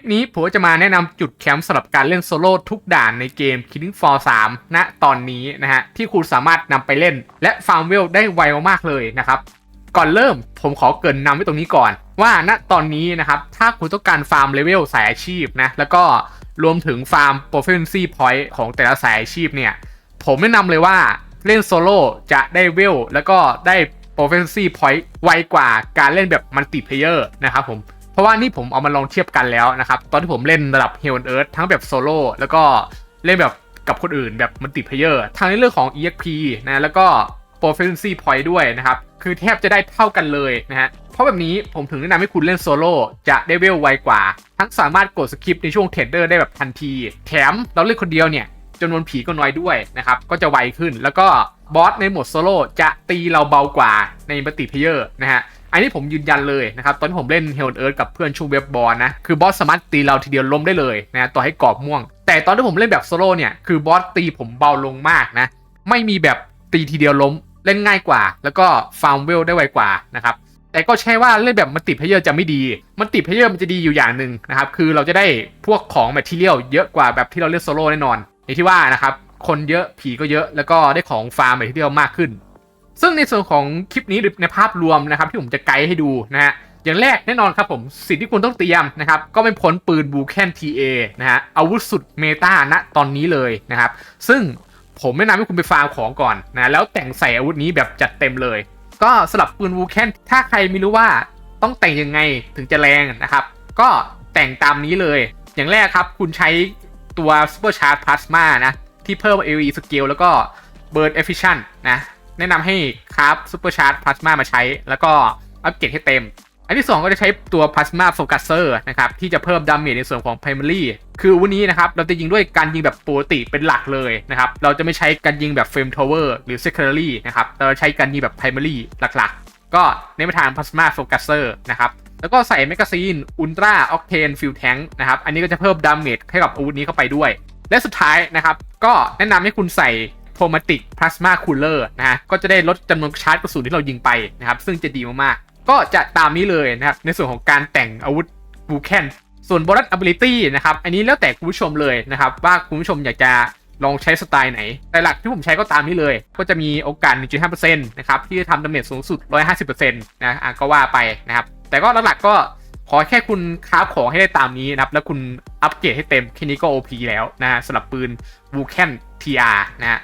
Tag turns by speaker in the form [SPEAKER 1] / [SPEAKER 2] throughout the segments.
[SPEAKER 1] ลิปนี้ผมจะมาแนะนำจุดแคมป์สำหรับการเล่นโซโล่ทุกด่านในเกม Killing Floor 3 ณ ตอนนี้นะฮะที่คุณสามารถนำไปเล่นและฟาร์มเวลได้ไวมากๆเลยนะครับก่อนเริ่มผมขอเกริ่นนำไว้ตรงนี้ก่อนว่าณตอนนี้นะครับถ้าคุณต้องการฟาร์มเลเวลสายอาชีพนะแล้วก็รวมถึงฟาร์ม Proficiency Point ของแต่ละสายอาชีพเนี่ยผมแนะนำเลยว่าเล่นโซโล่จะได้เวลแล้วก็ได้ Proficiency Point ไวกว่าการเล่นแบบมัลติเพลเยอร์นะครับผมเพราะว่านี่ผมเอามาลองเทียบกันแล้วนะครับตอนที่ผมเล่นระดับ Hell on Earth ทั้งแบบโซโล่แล้วก็เล่นแบบกับคนอื่นแบบมัลติเพลเยอร์ทั้งในเรื่องของ EXP นะแล้วก็ Proficiency Point ด้วยนะครับคือแทบจะได้เท่ากันเลยนะฮะเพราะแบบนี้ผมถึงแนะนำให้คุณเล่นโซโล่จะได้เวลไวกว่าทั้งสามารถกดสกิปในช่วงเทรดเดอร์ได้แบบทันทีแถมเราเล่นคนเดียวเนี่ยจำนวนผีก็น้อยด้วยนะครับก็จะไวขึ้นแล้วก็บอสในโหมดโซโล่จะตีเราเบากว่าในมัลติเพลเยอร์นะฮะอันนี้ผมยืนยันเลยนะครับตอนที่ผมเล่น Hell on Earth กับเพื่อนช่วงเว็บบอลนะคือบอสสามารถตีเราทีเดียวล้มได้เลยนะต่อให้กรอบม่วงแต่ตอนที่ผมเล่นแบบโซโล่เนี่ยคือบอสตีผมเบาลงมากนะไม่มีแบบตีทีเดียวล้มเล่นง่ายกว่าแล้วก็ฟาร์มเวลได้ไวกว่านะครับแต่ก็ใช่ว่าเล่นแบบมัลติเพลเยอร์จะไม่ดีมัลติเพลเยอร์มันจะดีอยู่อย่างหนึ่งนะครับคือเราจะได้พวกของแมททีเรียลเยอะกว่าแบบที่เราเล่นโซโล่แน่นอนอย่างที่ว่านะครับคนเยอะผีก็เยอะแล้วก็ได้ของฟาร์มแมททีเรียลมากขึ้นซึ่งในส่วนของคลิปนี้หรือในภาพรวมนะครับที่ผมจะไกด์ให้ดูนะฮะอย่างแรกแน่นอนครับผมสิ่งที่คุณต้องเตรียมนะครับก็ไม่พ้นปืนบูแคน TA นะฮะอาวุธสุดเมตาณตอนนี้เลยนะครับซึ่งผมแนะนำให้คุณไปฟาร์มของก่อนนะแล้วแต่งใส่อาวุธนี้แบบจัดเต็มเลยก็สำหรับปืนบูแคนถ้าใครไม่รู้ว่าต้องแต่งยังไงถึงจะแรงนะครับก็แต่งตามนี้เลยอย่างแรกครับคุณใช้ตัว Super Charge Plasma นะที่เพิ่ม AoE Skill แล้วก็ Burn Efficient นะแนะนำให้คราฟ Super Charge Plasma มาใช้แล้วก็อัปเกรดให้เต็มอันที่2ก็จะใช้ตัว Plasma Focuser นะครับที่จะเพิ่มดาเมจในส่วนของ Primary คือวันนี้นะครับเราจะยิงด้วยการยิงแบบปกติเป็นหลักเลยนะครับเราจะไม่ใช้การยิงแบบ Flame Tower หรือ Secondary นะครับเราใช้การยิงแบบ Primary หลักๆก็ในประธาน Plasma Focuser นะครับแล้วก็ใส่แมกกาซีน Ultra Octane Fuel Tank นะครับอันนี้ก็จะเพิ่มดาเมจให้กับอาวุธนี้เข้าไปด้วยและสุดท้ายนะครับก็แนะนำให้คุณใส่โทมาติกพลาสมาคูลเลอร์นะฮะก็จะได้ลดจำนวนชาร์จกระสุนที่เรายิงไปนะครับซึ่งจะดีมากๆก็จะตามนี้เลยนะครับในส่วนของการแต่งอาวุธบูแคนส่วนโบนัส ability นะครับอันนี้แล้วแต่คุณผู้ชมเลยนะครับว่าคุณผู้ชมอยากจะลองใช้สไตล์ไหนแต่หลักที่ผมใช้ก็ตามนี้เลยก็จะมีโอกาส 1.5% นะครับที่จะทำดาเมจสูงสุด 150% นะก็ว่าไปนะครับแต่ก็หลักๆก็ขอแค่คุณคราฟของให้ได้ตามนี้นะครับแล้วคุณอัปเกรดให้เต็มแค่นี้ก็ OP แล้วนะฮะสำหรับปืนบูแคน TR นะฮะ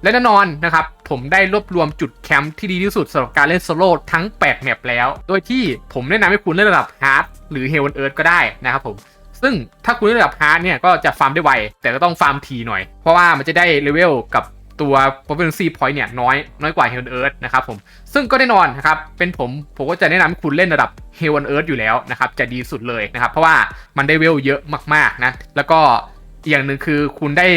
[SPEAKER 1] และแน่นอนนะครับผมได้รวบรวมจุดแคมป์ที่ดีที่สุดสำหรับการเล่นโซโล่ทั้ง8แมปแล้วโดยที่ผมแนะนำให้คุณเล่นระดับฮาร์ดหรือ Hell on Earth ก็ได้นะครับผมซึ่งถ้าคุณเล่นระดับฮาร์ดเนี่ยก็จะฟาร์มได้ไวแต่ก็ต้องฟาร์มทีหน่อยเพราะว่ามันจะได้เลเวลกับตัว Proficiency Point เนี่ยน้อยกว่า Hell on Earth นะครับผมซึ่งก็แน่นอนนะครับเป็นผมก็จะแนะนำให้คุณเล่นระดับ Hell on Earth อยู่แล้วนะครับจะดีสุดเลยนะครับเพราะว่ามันได้เวลเยอะมากๆนะแล้วก็อย่างหนึ่งคือคุณได้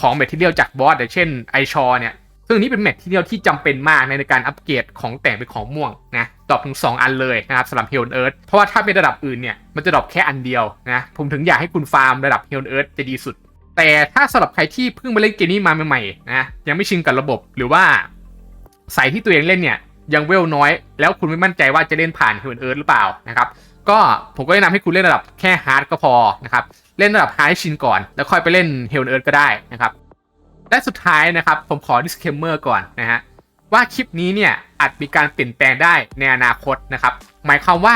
[SPEAKER 1] ของแมททีเรียลจากบอสอย่างเช่นไอชอเนี่ยซึ่งนี้เป็นแมททีเรียลที่จำเป็นมากในการอัปเกรดของแต่งเป็นของม่วงนะดรอปถึง2อันเลยนะครับสำหรับ Hell on Earth เพราะว่าถ้าเป็นระดับอื่นเนี่ยมันจะดรอปแค่อันเดียวนะผมถึงอยากให้คุณฟาร์มระดับ Hell on Earth จะดีสุดแต่ถ้าสำหรับใครที่เพิ่งมาเล่นเกมนี้มาใหม่ๆนะยังไม่ชินกับระบบหรือว่าสายที่ตัวเองเล่นเนี่ยยังเวลน้อยแล้วคุณไม่มั่นใจว่าจะเล่นผ่าน Hell on Earth หรือเปล่านะครับก็ผมก็แนะนำให้คุณเล่นระดับแค่ฮาร์ดก็พอนะครับเล่นระดับฮาร์ดชินก่อนแล้วค่อยไปเล่น Hell on Earth ก็ได้นะครับและสุดท้ายนะครับผมขอ disclaimer ก่อนนะฮะว่าคลิปนี้เนี่ยอาจมีการเปลี่ยนแปลงได้ในอนาคตนะครับหมายความว่า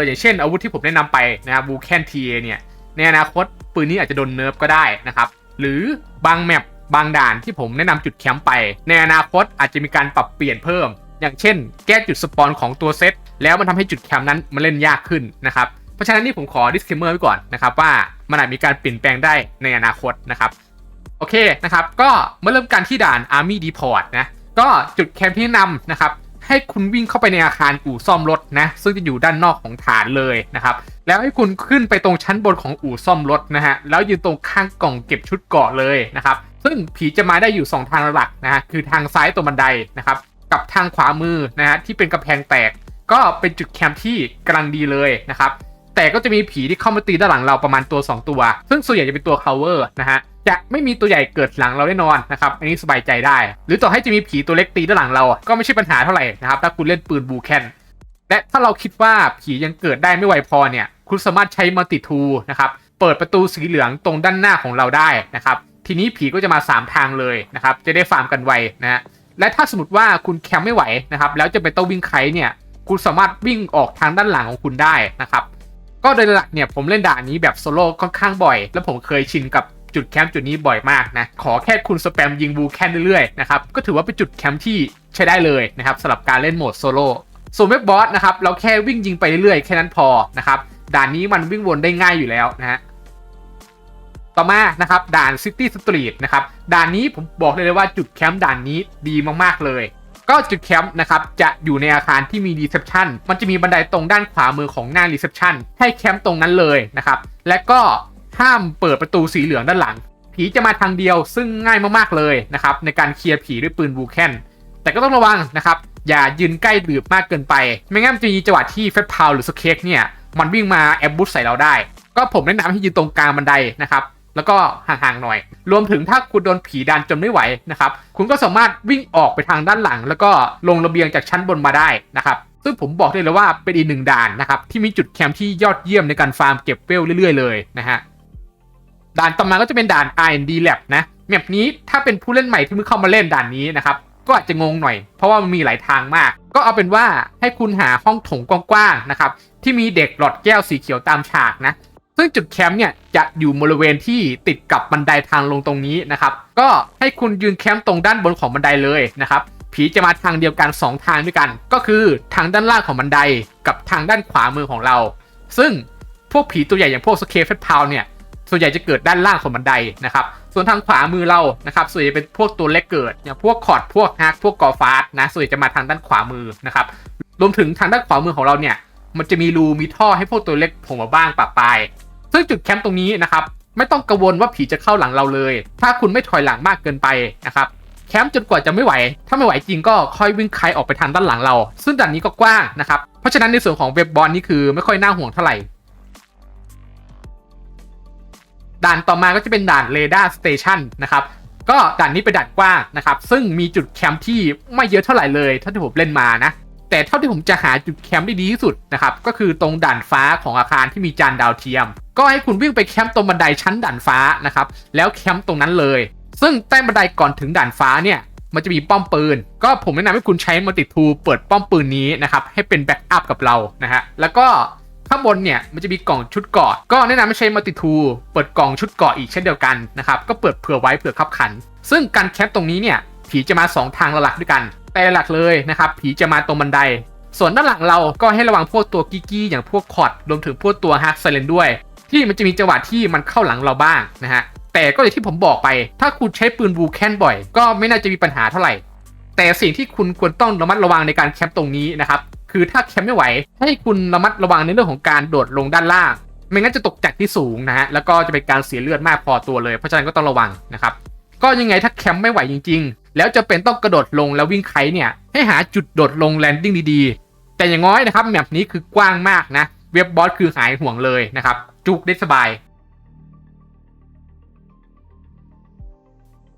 [SPEAKER 1] อย่างเช่นอาวุธที่ผมแนะนำไปนะครับบูแคนทีเนี่ยในอนาคตปืนนี้อาจจะโดนเนิร์ฟก็ได้นะครับหรือบางแมปบางด่านที่ผมแนะนำจุดแคมป์ไปในอนาคตอาจจะมีการปรับเปลี่ยนเพิ่มอย่างเช่นแก้จุดสปอนของตัวเซตแล้วมันทำให้จุดแคมป์นั้นมันเล่นยากขึ้นนะครับเพราะฉะนั้นนี่ผมขอ disclaimer ไว้ก่อนนะครับว่ามันอาจมีการเปลี่ยนแปลงได้ในอนาคตนะครับโอเคนะครับก็มาเริ่มกันที่ด่าน Army Depot นะก็จุดแคมป์ที่แนะนำนะครับให้คุณวิ่งเข้าไปในอาคารอู่ซ่อมรถนะซึ่งจะอยู่ด้านนอกของฐานเลยนะครับแล้วให้คุณขึ้นไปตรงชั้นบนของอู่ซ่อมรถนะฮะแล้วยืนตรงข้างกล่องเก็บชุดเกราะเลยนะครับซึ่งผีจะมาได้อยู่2ทางหลักนะฮะคือทางซ้ายตรงบันไดนะครับกับทางขวามือนะฮะที่เป็นกำแพงแตกก็เป็นจุดแคมป์ที่กำลังดีเลยนะครับแต่ก็จะมีผีที่เข้ามาตีด้านหลังเราประมาณตัว2ตัวซึ่งส่วนใหญ่จะเป็นตัว cover นะฮะจะไม่มีตัวใหญ่เกิดหลังเราแน่นอนนะครับอันนี้สบายใจได้หรือต่อให้จะมีผีตัวเล็กตีด้านหลังเราก็ไม่ใช่ปัญหาเท่าไหร่นะครับถ้าคุณเล่นปืนบูแคนและถ้าเราคิดว่าผียังเกิดได้ไม่ไวพอเนี่ย คุณสามารถใช้มัลติทูนะครับเปิดประตูสีเหลืองตรงด้านหน้าของเราได้นะครับทีนี้ผีก็จะมา3ทางเลยนะครับจะได้ฟาร์มกันไวนะฮะและถ้าสมมติว่าคุณแคมป์ไม่ไหวนะครับแล้วจะไปต้องวิ่งไคเนี่ยคุณสามารถวิ่งออกทางด้านหลังของคุณได้นะครับก็โดยหลักเนี่ยผมเล่นด่านนี้แบบโซโล่ค่อนข้างบ่อยแล้วผมเคยชินกับจุดแคมป์จุดนี้บ่อยมากนะขอแค่คุณสแปมยิงบูแคนเรื่อยๆนะครับก็ถือว่าเป็นจุดแคมป์ที่ใช้ได้เลยนะครับสำหรับการเล่นโหมดโซโล่ส่วนเว็บบอสนะครับเราแค่วิ่งยิงไปเรื่อยๆแค่นั้นพอนะครับด่านนี้มันวิ่งวนได้ง่ายอยู่แล้วนะฮะต่อมานะครับด่าน City Street นะครับด่านนี้ผมบอกเลยว่าจุดแคมป์ด่านนี้ดีมากๆเลยก็จุดแคมป์นะครับจะอยู่ในอาคารที่มีรีเซพชันมันจะมีบันไดตรงด้านขวามือของหน้ารีเซพชันให้แคมป์ตรงนั้นเลยนะครับและก็ห้ามเปิดประตูสีเหลืองด้านหลังผีจะมาทางเดียวซึ่งง่ายมากๆเลยนะครับในการเคลียร์ผีด้วยปืนบูแคนแต่ก็ต้องระวังนะครับอย่ายืนใกล้หรือมากเกินไปไม่งั้นจะมีจังหวะที่เฟสพาวหรือสเค็กเนี่ยมันวิ่งมาแอบบูสใส่เราได้ก็ผมแนะนำให้ยืนตรงกลางบันไดนะครับแล้วก็ห่างๆหน่อยรวมถึงถ้าคุณโดนผีดันจนไม่ไหวนะครับคุณก็สามารถวิ่งออกไปทางด้านหลังแล้วก็ลงระเบียงจากชั้นบนมาได้นะครับซึ่งผมบอกได้เลยว่าเป็นอีกหนึ่งด่านนะครับที่มีจุดแคมป์ที่ยอดเยี่ยมในการฟาร์มเก็บเวลเรื่อยๆเลยนะฮะด่านต่อมาก็จะเป็นด่าน R&D Lab นะแมปนี้ถ้าเป็นผู้เล่นใหม่ที่เพิ่งเข้ามาเล่นด่านนี้นะครับก็อาจจะงงหน่อยเพราะว่ามันมีหลายทางมากก็เอาเป็นว่าให้คุณหาห้องโถงกว้างๆนะครับที่มีเด็กหลอดแก้วสีเขียวตามฉากนะซึ่งจุดแคมป์เนี่ยจะอยู่บริเวณที่ติดกับบันไดทางลงตรงนี้นะครับก็ให้คุณยืนแคมป์ตรงด้านบนของบันไดเลยนะครับผีจะมาทางเดียวกัน2ทางด้วยกันก็คือทางด้านล่างของบันไดกับทางด้านขวามือของเราซึ่งพวกผีตัวใหญ่อย่างพวกสเคฟเฟตพาวเนี่ยส่วนใหญ่จะเกิดด้านล่างของบันไดนะครับส่วนทางขวามือเรานะครับส่วนใหญ่เป็นพวกตัวเล็กเกิดอย่างพวกคอร์ดพวกฮักพวกกอฟาสนะส่วนใหญ่จะมาทางด้านขวามือนะครับรวมถึงทางด้านขวามือของเราเนี่ยมันจะมีรูมีท่อให้พวกตัวเล็กโผล่มาบ้างปะปายซึ่งจุดแคมป์ตรงนี้นะครับไม่ต้องกังวลว่าผีจะเข้าหลังเราเลยถ้าคุณไม่ถอยหลังมากเกินไปนะครับแคมป์จนกว่าจะไม่ไหวถ้าไม่ไหวจริงก็ค่อยวิ่งไคออกไปทางด้านหลังเราซึ่งด่านนี้ก็กว้างนะครับเพราะฉะนั้นในส่วนของเว็บบอลนี่คือไม่ค่อยน่าห่วงเท่าไหร่ด่านต่อมาก็จะเป็นด่านเรดาร์สเตชันนะครับก็ด่านนี้เป็นด่านกว้างนะครับซึ่งมีจุดแคมป์ที่ไม่เยอะเท่าไหร่เลยเท่าที่ผมเล่นมานะแต่เท่าที่ผมจะหาจุดแคมป์ได้ดีที่สุดนะครับก็คือตรงด่านฟ้าของอาคารที่มีจานดาวเทียมก็ให้คุณวิ่งไปแคมป์ตรงบันไดชั้นด่านฟ้านะครับแล้วแคมป์ตรงนั้นเลยซึ่งใต้บันไดก่อนถึงด่านฟ้าเนี่ยมันจะมีป้อมปืนก็ผมแนะนำให้คุณใช้มัลติทูเปิดป้อมปืนนี้นะครับให้เป็นแบ็กอัพกับเรานะฮะแล้วก็ข้างบนเนี่ยมันจะมีกล่องชุดเกราะก็แนะนำให้ใช้มัลติทูเปิดกล่องชุดเกราะอีกเช่นเดียวกันนะครับก็เปิดเผื่อไว้เผื่อขับขันซึ่งการแคมป์ตรงนี้เนี่ยผีจะมา2ทางหลักด้วยกันแต่หลักเลยนะครับผีจะมาตรงบันไดส่วนด้านหลังเราก็ให้ระวังพวกตัวกี้อย่างพวกคอร์ดรวมถึงพวกตัวฮาร์ดไซเลนด้วยที่มันจะมีจังหวะที่มันเข้าหลังเราบ้างนะฮะแต่ก็อย่างที่ผมบอกไปถ้าคุณใช้ปืนบูแคนบ่อยก็ไม่น่าจะมีปัญหาเท่าไหร่แต่สิ่งที่คุณควรต้องระมัดระวังในการแคมป์ตรงนี้นะครับคือถ้าแคมป์ไม่ไหวให้คุณระมัดระวังในเรื่องของการโดดลงด้านล่างไม่งั้นจะตกจากที่สูงนะฮะแล้วก็จะเป็นการเสียเลือดมากพอตัวเลยเพราะฉะนั้นก็ต้องระวังนะครับก็ยังไงถ้าแคมป์ไม่ไหวจริงๆแล้วจะเป็นต้องกระโดดลงแล้ววิ่งไคเนี่ยให้หาจุดโดดลงแลนดิ้งดีๆแต่อย่างน้อยนะครับแมปนี้คือกว้างมากนะเว็บบอสคือหายห่วงเลยนะครับจุกได้สบาย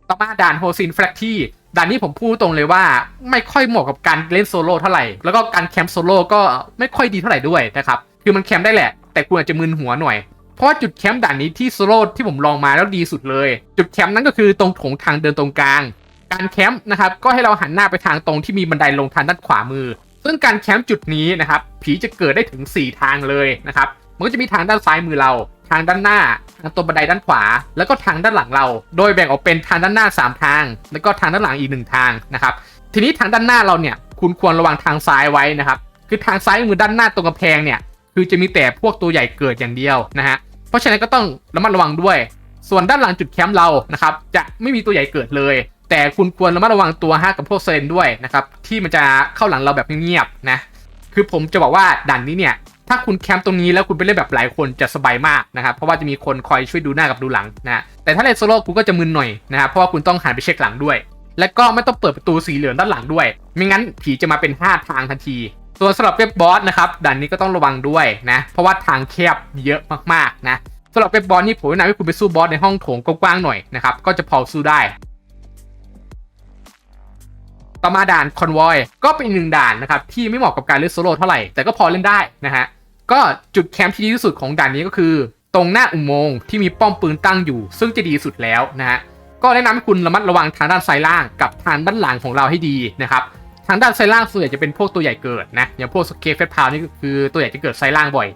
[SPEAKER 1] ต่อมาด่านโฮซินแฟลกที่ด่านนี้ผมพูดตรงเลยว่าไม่ค่อยเหมาะกับการเล่นโซโล่เท่าไหร่แล้วก็การแคมป์โซโล่ก็ไม่ค่อยดีเท่าไหร่ด้วยนะครับคือมันแคมป์ได้แหละแต่คุณอาจจะมึนหัวหน่อยเพราะว่าจุดแคมป์ด่านนี้ที่โซโล่ที่ผมลองมาแล้วดีสุดเลยจุดแคมป์นั้นก็คือตรงโถงทางเดินตรงกลางการแคมป์นะครับก็ให้เราหันหน้าไปทางตรงที่มีบันไดลงทางด้านขวามือซึ่งการแคมป์จุดนี้นะครับผีจะเกิดได้ถึง4ทางเลยนะครับมันก็จะมีทางด้านซ้ายมือเราทางด้านหน้าทางตรงบันไดด้านขวาแล้วก็ทางด้านหลังเราโดยแบ่งออกเป็นทางด้านหน้า3ทางแล้วก็ทางด้านหลังอีก1ทางนะครับทีนี้ทางด้านหน้าเราเนี่ยคุณควรระวังทางซ้ายไว้นะครับคือทางซ้ายมือด้านหน้าตรงกำแพงเนี่ยคือจะมีแต่พวกตัวใหญ่เกิดอย่างเดียวนะฮะเพราะฉะนั้นก็ต้องระมัดระวังด้วยส่วนด้านหลังจุดแคมป์เรานะครับจะไม่มีตัวใหญ่เกิดเลยแต่คุณควรระมัดระวังตัวฮากับพวกเซนด้วยนะครับที่มันจะเข้าหลังเราแบบเงียบๆนะคือผมจะบอกว่าด่านนี้เนี่ยถ้าคุณแคมป์ตรงนี้แล้วคุณไปเล่นแบบหลายคนจะสบายมากนะครับเพราะว่าจะมีคนคอยช่วยดูหน้ากับดูหลังนะแต่ถ้าเล่นโซโล่คุณก็จะมึนหน่อยนะครับเพราะว่าคุณต้องหันไปเช็คหลังด้วยและก็ไม่ต้องเปิดประตูสีเหลืองด้านหลังด้วยไม่งั้นผีจะมาเป็น5ทางทันทีส่วนสำหรับเว็บบอสนะครับด่านนี้ก็ต้องระวังด้วยนะเพราะว่าทางแคบเยอะมากๆนะสำหรับเว็บบอสนี่ผมแนะนำให้คุณไปสู้บอสในห้องโถงกว้างๆหน่อยนะครับก็จะพอสู้ได้ต่อมาด่านคอนวอยก็เป็น1ด่านนะครับที่ไม่เหมาะกับการเล่นโซโล่เท่าไหร่แต่ก็พอเล่นได้นะฮะ ก็จุดแคมป์ที่ดีที่สุดของด่านนี้ก็คือตรงหน้าอุโมงค์ที่มีป้อมปืนตั้งอยู่ซึ่งจะดีสุดแล้วนะฮะก็แนะนำให้คุณระมัดระวังทางด้านซ้ายล่างกับทางด้านหลังของเราให้ดีนะครับทางด้านซ้ายล่างส่วนใหญ่จะเป็นพวกตัวใหญ่เกิดนะอย่างพวกสเกฟเฟสพาวนี่คือตัวใหญ่จะเกิดซ้ายล่างบ่อย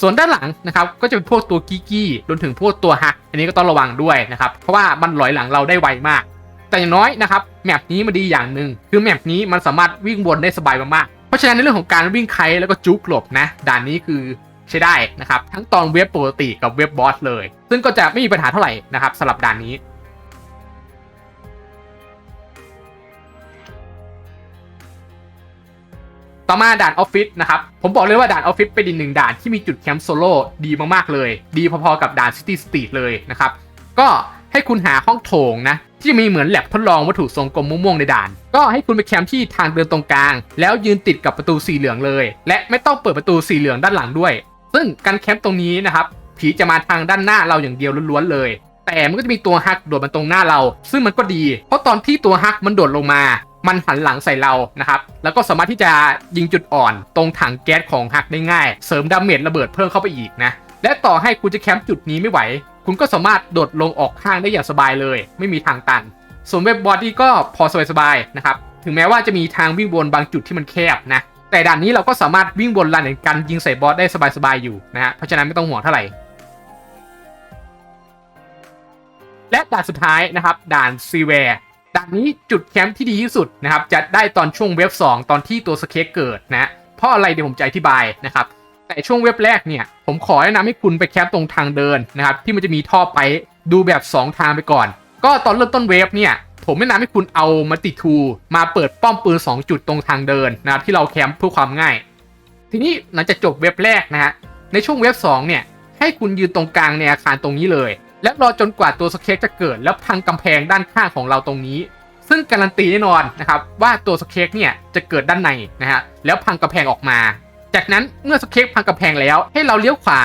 [SPEAKER 1] ส่วนด้านหลังนะครับก็จะเป็นพวกตัวกี้รวมถึงพวกตัวฮักอันนี้ก็ต้องระวังด้วยนะครับเพราะว่ามันหลอยหลังเราได้ไวมากแต่อย่างน้อยนะครับแมปนี้มันดีอย่างหนึ่งคือแมปนี้มันสามารถวิ่งวนได้สบายมากๆเพราะฉะนั้นในเรื่องของการวิ่งไคแล้วก็จุกหลบนะด่านนี้คือใช้ได้นะครับทั้งตอนเว็บปกติกับเว็บบอสเลยซึ่งก็จะไม่มีปัญหาเท่าไหร่นะครับสำหรับด่านนี้ต่อมาด่านออฟฟิศนะครับผมบอกเลยว่าด่านออฟฟิศเป็นอีกหนึ่งด่านที่มีจุดแคมป์โซโล่ดีมากๆเลยดีพอๆกับด่านซิตี้สตรีทเลยนะครับก็ให้คุณหาห้องโถงนะที่มีเหมือนแลบทดลองวัตถุทรงกลมม่วงๆในด่านก็ให้คุณไปแคมป์ที่ทางเดินตรงกลางแล้วยืนติดกับประตูสีเหลืองเลยและไม่ต้องเปิดประตูสีเหลืองด้านหลังด้วยซึ่งการแคมป์ตรงนี้นะครับผีจะมาทางด้านหน้าเราอย่างเดียวล้วนๆเลยแต่มันก็จะมีตัวฮักโดดมาตรงหน้าเราซึ่งมันก็ดีเพราะตอนที่ตัวฮักมันโดดลงมามันหันหลังใส่เรานะครับแล้วก็สามารถที่จะยิงจุดอ่อนตรงถังแก๊สของฮักได้ง่ายเสริมดาเมจระเบิดเพิ่มเข้าไปอีกนะและต่อให้คุณจะแคมป์จุดนี้ไม่ไหวคุณก็สามารถโดดลงออกข้างได้อย่างสบายเลยไม่มีทางตันส่วนเว็บบอดี้ก็พอสบายๆนะครับถึงแม้ว่าจะมีทางวิ่งวนบางจุดที่มันแคบนะแต่ด่านนี้เราก็สามารถวิ่งวนลานแห่งการยิงใส่บอสได้สบายๆอยู่นะฮะเพราะฉะนั้นไม่ต้องห่วงเท่าไหร่และด่านสุดท้ายนะครับด่านซีแวร์ด่านนี้จุดแคมป์ที่ดีที่สุดนะครับจะได้ตอนช่วงเว็บ2ตอนที่ตัวสเคกเกิดนะเพราะอะไรเดี๋ยวผมจะอธิบายนะครับแต่ช่วงเว็บแรกเนี่ยผมขอแนะนำให้คุณไปแคมป์ตรงทางเดินนะครับที่มันจะมีท่อไปดูแบบ2ทางไปก่อนก็ตอนเริ่มต้นเว็บเนี่ยผมแนะนำให้คุณเอามัลติทูมาเปิดป้อมปืน2จุดตรงทางเดินนะครับที่เราแคมป์เพื่อความง่ายทีนี้หลังจากจบเว็บแรกนะฮะในช่วงเว็บ2เนี่ยให้คุณยืนตรงกลางในอาคารตรงนี้เลยและรอจนกว่าตัวสเคกจะเกิดแล้วพังกำแพงด้านข้างของเราตรงนี้ซึ่งการันตีแน่นอนนะครับว่าตัวสเคกเนี่ยจะเกิดด้านในนะฮะแล้วพังกำแพงออกมาจากนั้นเมื่อสเคกพังกำแพงแล้วให้เราเลี้ยวขวา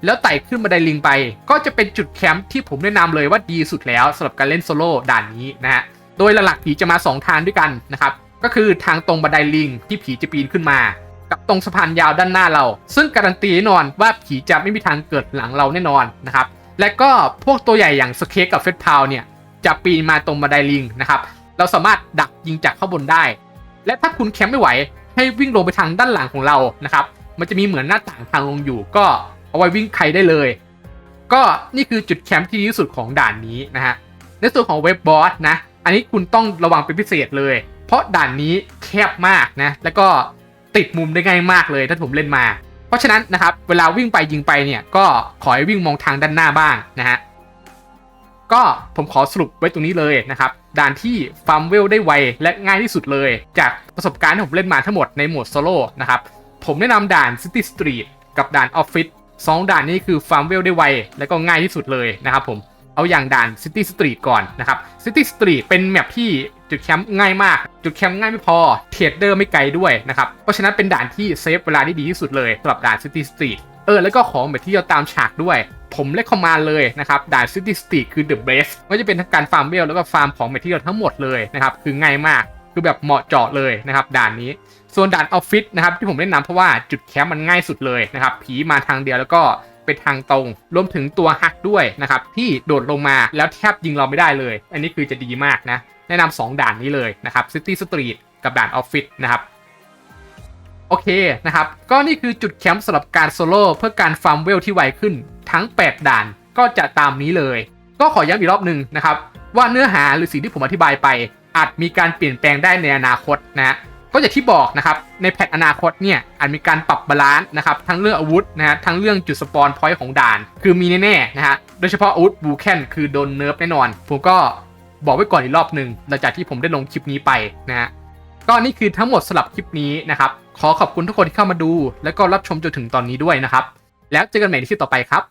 [SPEAKER 1] แล้วไต่ขึ้นบันไดลิงไปก็จะเป็นจุดแคมป์ที่ผมแนะนำเลยว่าดีสุดแล้วสำหรับการเล่นโซโล่ด่านนี้นะฮะโดยหลักๆผีจะมา2ทางด้วยกันนะครับก็คือทางตรงบันไดลิงที่ผีจะปีนขึ้นมากับตรงสะพานยาวด้านหน้าเราซึ่งการันตีแน่นอนว่าผีจะไม่มีทางเกิดหลังเราแน่นอนนะครับและก็พวกตัวใหญ่อย่างสเคกกับเฟสพาวเนี่ยจะปีนมาตรงบันไดลิงนะครับเราสามารถดักยิงจากข้างบนได้และถ้าคุณแคมป์ไม่ไหวให้วิ่งลงไปทางด้านหลังของเรานะครับมันจะมีเหมือนหน้าต่างทางลงอยู่ก็เอาไว้วิ่งใครได้เลยก็นี่คือจุดแคมป์ที่ดีที่สุดของด่านนี้นะฮะในส่วนของเว็บบอสนะอันนี้คุณต้องระวังเป็นพิเศษเลยเพราะด่านนี้แคบมากนะแล้วก็ติดมุมได้ง่ายมากเลยถ้าผมเล่นมาเพราะฉะนั้นนะครับเวลาวิ่งไปยิงไปเนี่ยก็ขอให้วิ่งมองทางด้านหน้าบ้างนะฮะก็ผมขอสรุปไว้ตรงนี้เลยนะครับด่านที่ฟาร์มเวลได้ไวและง่ายที่สุดเลยจากประสบการณ์ที่ผมเล่นมาทั้งหมดในโหมดโซโล่นะครับผมแนะนำด่าน City Street กับด่าน Office 2ด่านนี้คือฟาร์มเวลได้ไวและก็ง่ายที่สุดเลยนะครับผมเอาอย่างด่าน City Street ก่อนนะครับ City Street เป็นแมปที่จุดแคมป์ง่ายมากจุดแคมป์ง่ายไม่พอเทรดเดอร์ไม่ไกลด้วยนะครับเพราะฉะนั้นเป็นด่านที่เซฟเวลาได้ดีที่สุดเลยสำหรับด่าน City Street แล้วก็ของแบบที่เราตามฉากด้วยผมเลคคอมมานด์เลยนะครับด่าน City Street คือ the best ไม่ว่าจะเป็นทั้งการฟาร์มเวลแล้วก็ฟาร์มของแบบที่เราทั้งหมดเลยนะครับคือง่ายมากคือแบบเหมาะเจาะเลยนะครับด่านนี้ส่วนด่านออฟฟิศนะครับที่ผมแนะนำเพราะว่าจุดแคมป์มันง่ายสุดเลยนะครับผีมาทางเดียวแล้วก็เป็นทางตรงรวมถึงตัวฮักด้วยนะครับที่โดดลงมาแล้วแทบยิงเราไม่ได้เลยอันนี้คือจะดีมากนะแนะนำ2ด่านนี้เลยนะครับ City Street กับด่านออฟฟิศนะครับโอเคนะครับก็นี่คือจุดแคมป์สำหรับการโซโล่เพื่อการฟาร์มเวลที่ไวขึ้นทั้ง8ด่านก็จะตามนี้เลยก็ขอย้ำอีกรอบหนึ่งนะครับว่าเนื้อหาหรือสิ่งที่ผมอธิบายไปอาจมีการเปลี่ยนแปลงได้ในอนาคตนะก็อย่างที่บอกนะครับในแพทอนาคตเนี่ยอาจมีการปรับบาลานซ์นะครับทั้งเรื่องอาวุธนะฮะทั้งเรื่องจุดสปอนพอยต์ของด่านคือมีแน่ๆนะฮะโดยเฉพาะอาวุธบูแคนคือโดนเนิร์ฟแน่นอนผมก็บอกไว้ก่อนอีกรอบหนึ่งหลังจากที่ผมได้ลงคลิปนี้ไปนะฮะก็นี่คือทั้งหมดสำหรับคลิปนี้นะครับขอขอบคุณทุกคนที่เข้ามาดูและก็รับชมจนถึงตอนนี้ด้วยนะครับแล้วเจอกันใหม่ในคลิปต่อไปครับ